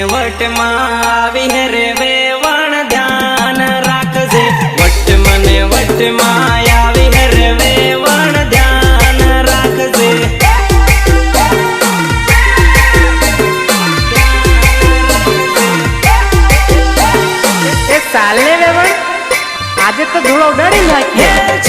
what Mavi रे वेवण ध्यान राखजे what मने वट मायावी रे वेवण ध्यान राखजे ए साले वेवण आज तो धूळो उडाડી नाख्यो